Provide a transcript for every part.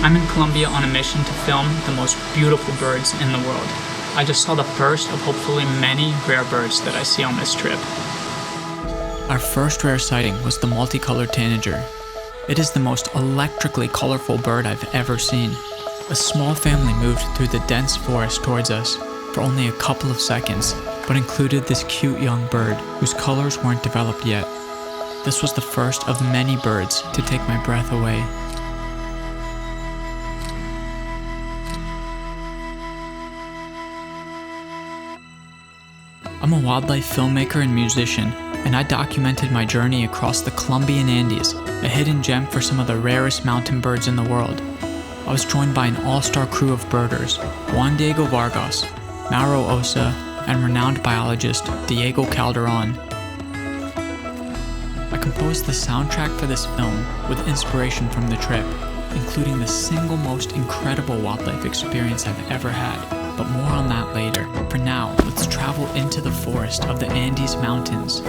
I'm in Colombia on a mission to film the most beautiful birds in the world. I just saw the first of hopefully many rare birds that I see on this trip. Our first rare sighting was the multicolored tanager. It is the most electrically colorful bird I've ever seen. A small family moved through the dense forest towards us for only a couple of seconds, but included this cute young bird whose colors weren't developed yet. This was the first of many birds to take my breath away. I'm a wildlife filmmaker and musician, and I documented my journey across the Colombian Andes, a hidden gem for some of the rarest mountain birds in the world. I was joined by an all-star crew of birders, Juan Vargas, Mauro Ossa, and renowned biologist Diego Calderon. I composed the soundtrack for this film with inspiration from the trip, including the single most incredible wildlife experience I've ever had, but more on that later. For now, let's travel into the forest of the Andes Mountains.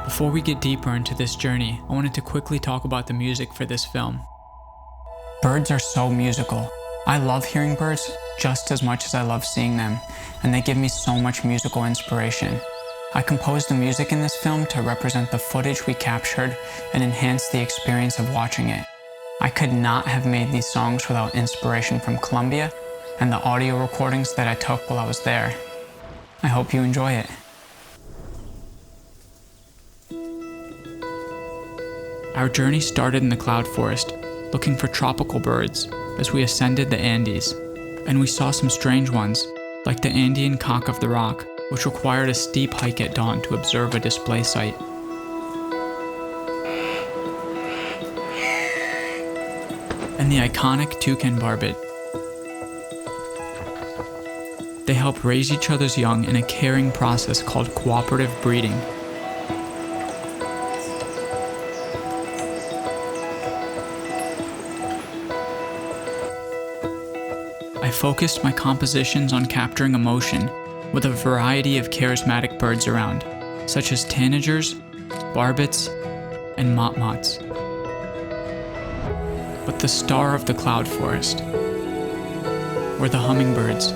Before we get deeper into this journey, I wanted to quickly talk about the music for this film. Birds are so musical. I love hearing birds just as much as I love seeing them, and they give me so much musical inspiration. I composed the music in this film to represent the footage we captured and enhance the experience of watching it. I could not have made these songs without inspiration from Colombia and the audio recordings that I took while I was there. I hope you enjoy it. Our journey started in the cloud forest, looking for tropical birds as we ascended the Andes, and we saw some strange ones, like the Andean cock of the rock, which required a steep hike at dawn to observe a display site. And the iconic toucan barbet. They help raise each other's young in a caring process called cooperative breeding. I focused my compositions on capturing emotion with a variety of charismatic birds around, such as tanagers, barbets, and motmots. But the star of the cloud forest were the hummingbirds.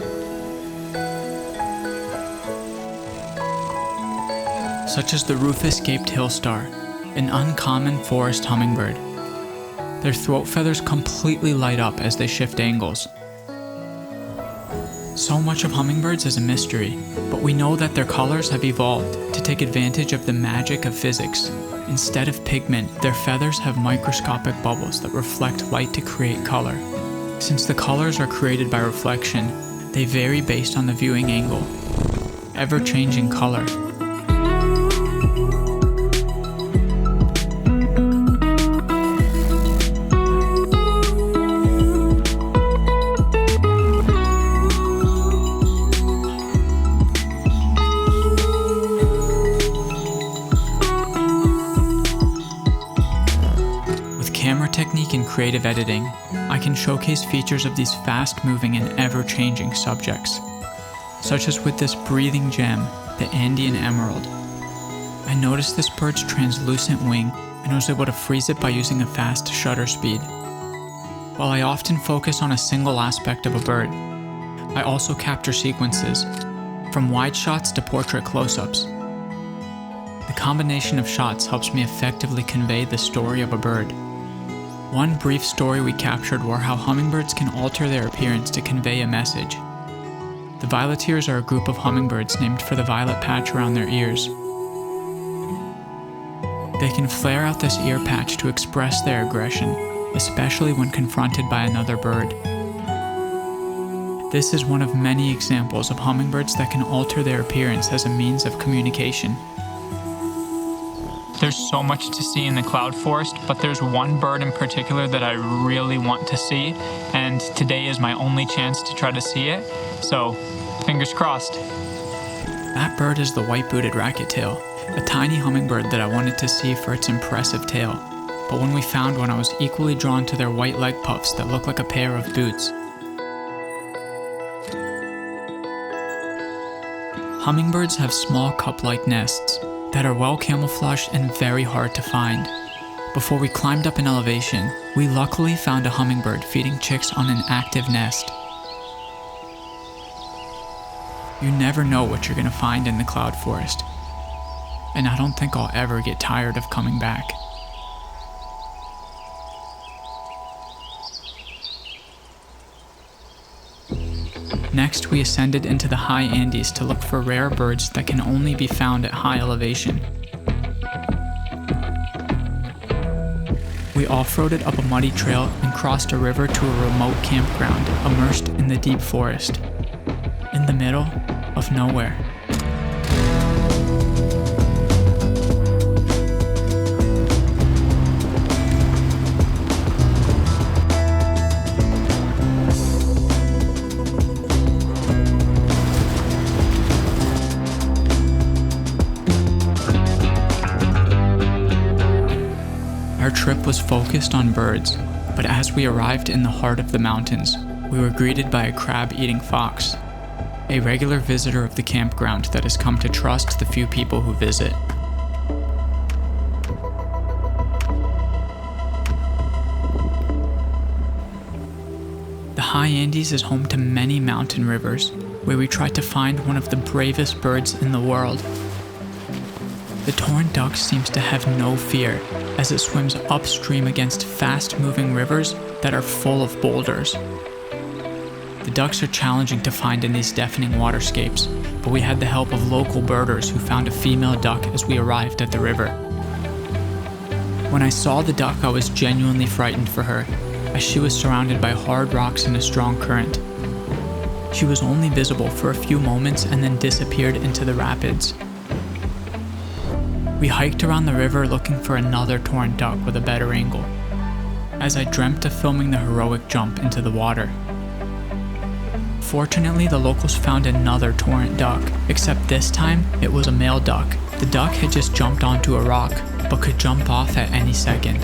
Such as the rufous-gaped hill star, an uncommon forest hummingbird. Their throat feathers completely light up as they shift angles. So much of hummingbirds is a mystery, but we know that their colors have evolved to take advantage of the magic of physics. Instead of pigment, their feathers have microscopic bubbles that reflect light to create color. Since the colors are created by reflection, they vary based on the viewing angle. Ever-changing color. Technique and creative editing, I can showcase features of these fast-moving and ever-changing subjects, such as with this breathing gem, the Andean emerald. I noticed this bird's translucent wing and was able to freeze it by using a fast shutter speed. While I often focus on a single aspect of a bird, I also capture sequences, from wide shots to portrait close-ups. The combination of shots helps me effectively convey the story of a bird. One brief story we captured were how hummingbirds can alter their appearance to convey a message. The violeteers are a group of hummingbirds named for the violet patch around their ears. They can flare out this ear patch to express their aggression, especially when confronted by another bird. This is one of many examples of hummingbirds that can alter their appearance as a means of communication. There's so much to see in the cloud forest, but there's one bird in particular that I really want to see, and today is my only chance to try to see it, so fingers crossed. That bird is the white-booted racquet-tail, a tiny hummingbird that I wanted to see for its impressive tail. But when we found one, I was equally drawn to their white leg puffs that look like a pair of boots. Hummingbirds have small cup-like nests that are well camouflaged and very hard to find. Before we climbed up in elevation, we luckily found a hummingbird feeding chicks on an active nest. You never know what you're going to find in the cloud forest, and I don't think I'll ever get tired of coming back. Next, we ascended into the high Andes to look for rare birds that can only be found at high elevation. We off-roaded up a muddy trail and crossed a river to a remote campground immersed in the deep forest, in the middle of nowhere. Our trip was focused on birds, but as we arrived in the heart of the mountains, we were greeted by a crab-eating fox, a regular visitor of the campground that has come to trust the few people who visit. The high Andes is home to many mountain rivers, where we tried to find one of the bravest birds in the world. The torn duck seems to have no fear as it swims upstream against fast-moving rivers that are full of boulders. The ducks are challenging to find in these deafening waterscapes, but we had the help of local birders who found a female duck as we arrived at the river. When I saw the duck, I was genuinely frightened for her, as she was surrounded by hard rocks and a strong current. She was only visible for a few moments and then disappeared into the rapids. We hiked around the river looking for another torn duck with a better angle, as I dreamt of filming the heroic jump into the water. Fortunately, the locals found another torrent duck, except this time it was a male duck. The duck had just jumped onto a rock, but could jump off at any second.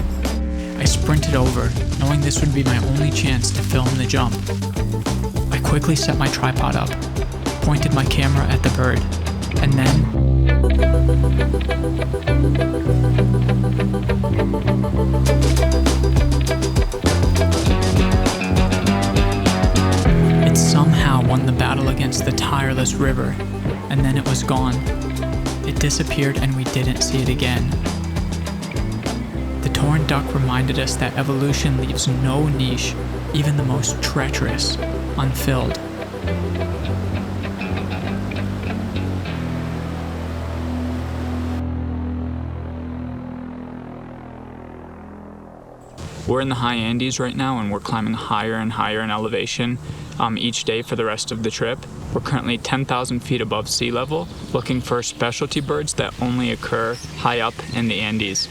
I sprinted over, knowing this would be my only chance to film the jump. I quickly set my tripod up, pointed my camera at the bird, and then it somehow won the battle against the tireless river, and then it was gone. It disappeared and we didn't see it again. The torn duck reminded us that evolution leaves no niche, even the most treacherous, unfilled. We're in the high Andes right now, and we're climbing higher and higher in elevation each day for the rest of the trip. We're currently 10,000 feet above sea level, looking for specialty birds that only occur high up in the Andes.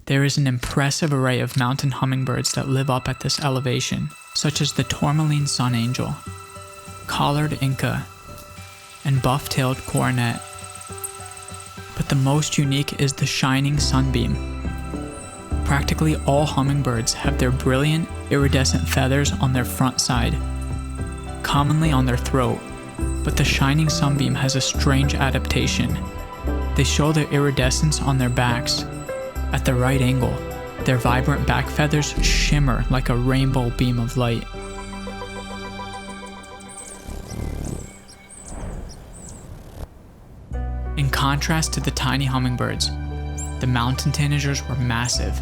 There is an impressive array of mountain hummingbirds that live up at this elevation, such as the tourmaline sun angel, collared Inca, and buff-tailed coronet. But the most unique is the shining sunbeam. Practically all hummingbirds have their brilliant, iridescent feathers on their front side, commonly on their throat, but the shining sunbeam has a strange adaptation. They show their iridescence on their backs. At the right angle, their vibrant back feathers shimmer like a rainbow beam of light. In contrast to the tiny hummingbirds, the mountain tanagers were massive.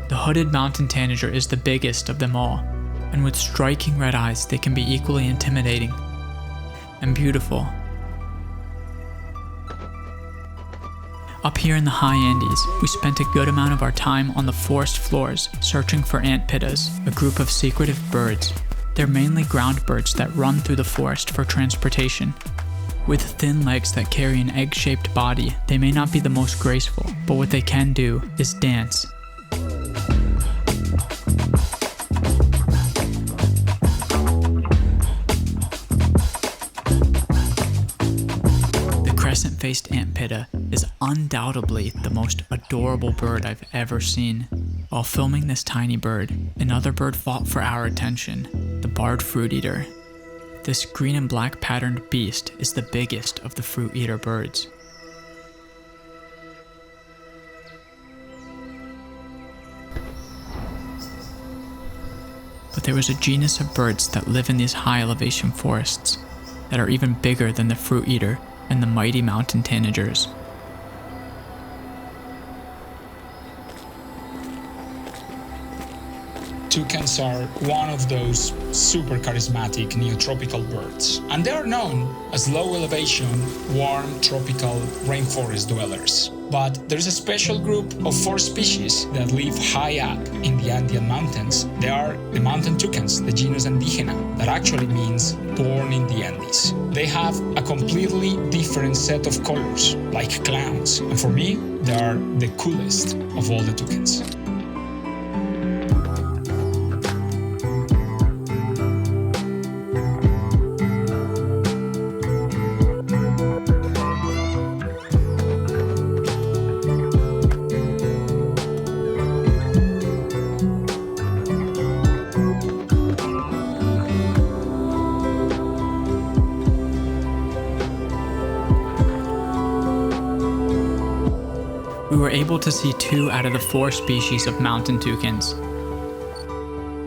The hooded mountain tanager is the biggest of them all, and with striking red eyes, they can be equally intimidating and beautiful. Up here in the high Andes, we spent a good amount of our time on the forest floors searching for ant pittas, a group of secretive birds. They're mainly ground birds that run through the forest for transportation. With thin legs that carry an egg-shaped body, they may not be the most graceful, but what they can do is dance. The crescent-faced ant pitta is undoubtedly the most adorable bird I've ever seen. While filming this tiny bird, another bird fought for our attention, the barred fruit eater. This green and black patterned beast is the biggest of the fruit eater birds. But there was a genus of birds that live in these high elevation forests that are even bigger than the fruit eater and the mighty mountain tanagers. Toucans are one of those super charismatic neotropical birds, and they are known as low elevation, warm tropical rainforest dwellers. But there is a special group of 4 species that live high up in the Andean mountains. They are the mountain toucans, the genus Indígena, that actually means born in the Andes. They have a completely different set of colors, like clowns, and for me, they are the coolest of all the toucans. We were able to see 2 out of the 4 species of mountain toucans.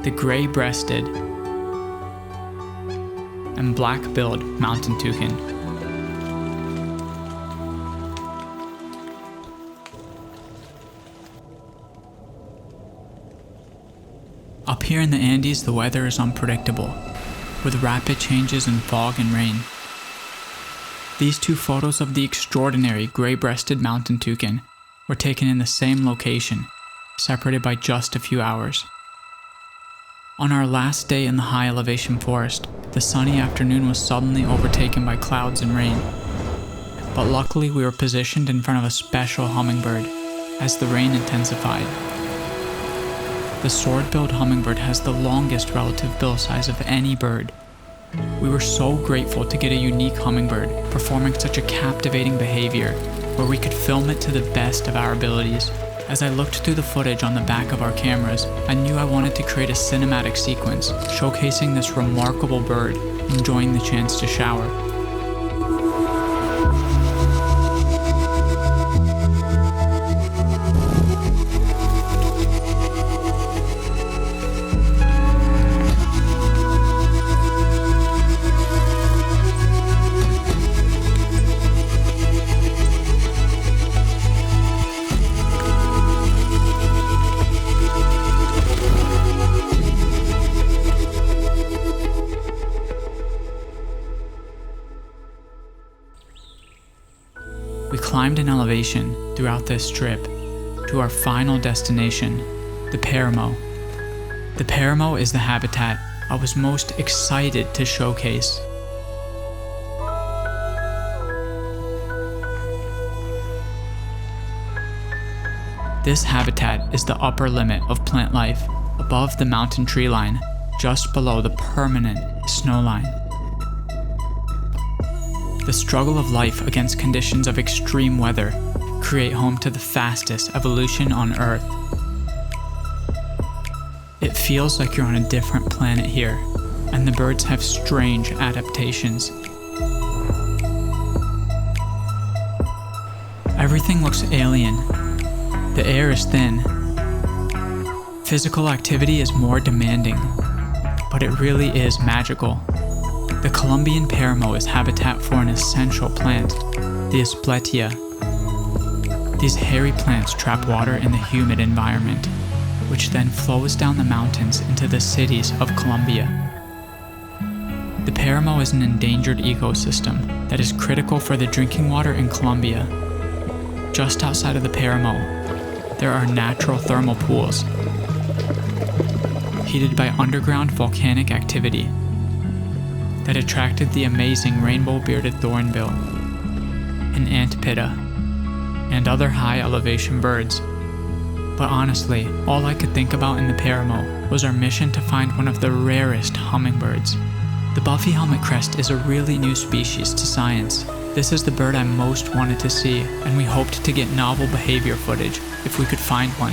The gray-breasted and black-billed mountain toucan. Up here in the Andes, the weather is unpredictable, with rapid changes in fog and rain. These 2 photos of the extraordinary gray-breasted mountain toucan were taken in the same location, separated by just a few hours. On our last day in the high elevation forest, the sunny afternoon was suddenly overtaken by clouds and rain. But luckily we were positioned in front of a special hummingbird as the rain intensified. The sword-billed hummingbird has the longest relative bill size of any bird. We were so grateful to get a unique hummingbird performing such a captivating behavior where we could film it to the best of our abilities. As I looked through the footage on the back of our cameras, I knew I wanted to create a cinematic sequence showcasing this remarkable bird enjoying the chance to shower. We climbed an elevation throughout this trip to our final destination, the Paramo. The Paramo is the habitat I was most excited to showcase. This habitat is the upper limit of plant life, above the mountain tree line, just below the permanent snow line. The struggle of life against conditions of extreme weather create home to the fastest evolution on Earth. It feels like you're on a different planet here, and the birds have strange adaptations. Everything looks alien. The air is thin. Physical activity is more demanding, but it really is magical. The Colombian Paramo is habitat for an essential plant, the Bhatia. These hairy plants trap water in the humid environment, which then flows down the mountains into the cities of Colombia. The Paramo is an endangered ecosystem that is critical for the drinking water in Colombia. Just outside of the Paramo, there are natural thermal pools, heated by underground volcanic activity, that attracted the amazing rainbow-bearded thornbill, an antpitta, and other high-elevation birds. But honestly, all I could think about in the Paramo was our mission to find one of the rarest hummingbirds. The buffy helmet crest is a really new species to science. This is the bird I most wanted to see, and we hoped to get novel behavior footage if we could find one.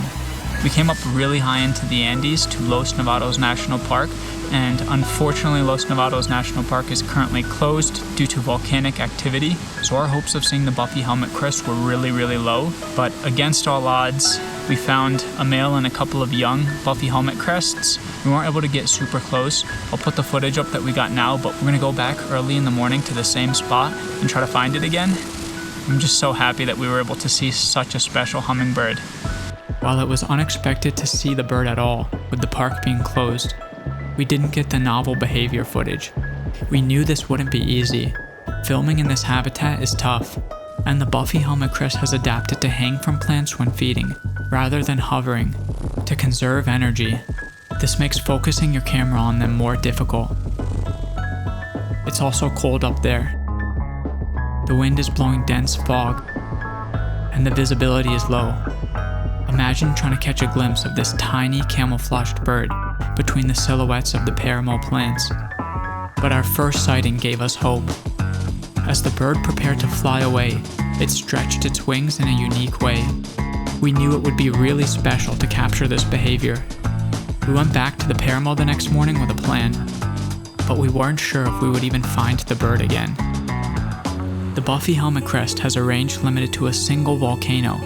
We came up really high into the Andes to Los Nevados National Park, and unfortunately Los Nevados National Park is currently closed due to volcanic activity, so our hopes of seeing the buffy helmet crest were really low. But against all odds, we found a male and a couple of young buffy helmet crests. We weren't able to get super close. I'll put the footage up that we got now, but we're gonna go back early in the morning to the same spot and try to find it again. I'm just so happy that we were able to see such a special hummingbird. While it was unexpected to see the bird at all, with the park being closed, we didn't get the novel behavior footage. We knew this wouldn't be easy. Filming in this habitat is tough, and the buffy helmet crest has adapted to hang from plants when feeding, rather than hovering, to conserve energy. This makes focusing your camera on them more difficult. It's also cold up there. The wind is blowing dense fog, and the visibility is low. Imagine trying to catch a glimpse of this tiny camouflaged bird between the silhouettes of the Paramo plants. But our first sighting gave us hope. As the bird prepared to fly away, it stretched its wings in a unique way. We knew it would be really special to capture this behavior. We went back to the Paramo the next morning with a plan, but we weren't sure if we would even find the bird again. The buffy helmet crest has a range limited to a single volcano,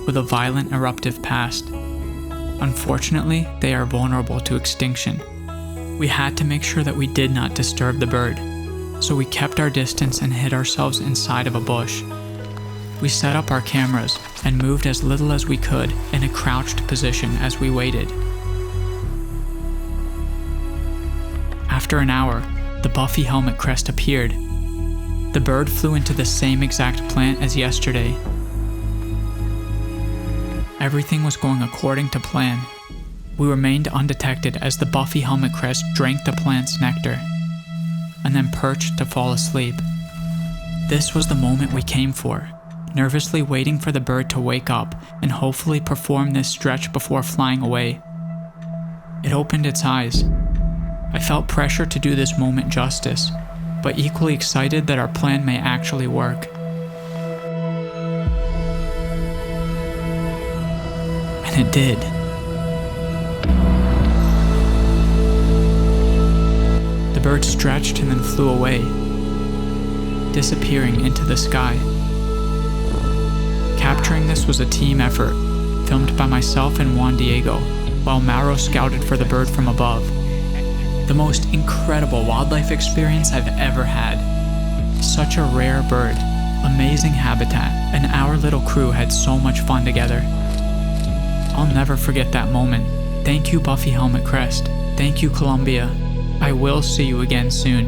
with a violent eruptive past. Unfortunately, they are vulnerable to extinction. We had to make sure that we did not disturb the bird, so we kept our distance and hid ourselves inside of a bush. We set up our cameras and moved as little as we could in a crouched position as we waited. After an hour, the buffy helmet crest appeared. The bird flew into the same exact plant as yesterday. Everything was going according to plan. We remained undetected as the buffy helmet crest drank the plant's nectar, and then perched to fall asleep. This was the moment we came for, nervously waiting for the bird to wake up and hopefully perform this stretch before flying away. It opened its eyes. I felt pressure to do this moment justice, but equally excited that our plan may actually work. And it did. The bird stretched and then flew away, disappearing into the sky. Capturing this was a team effort, filmed by myself and Juan, while Mauro scouted for the bird from above. The most incredible wildlife experience I've ever had. Such a rare bird, amazing habitat, and our little crew had so much fun together. I'll never forget that moment. Thank you, buffy helmet crest. Thank you, Colombia. I will see you again soon.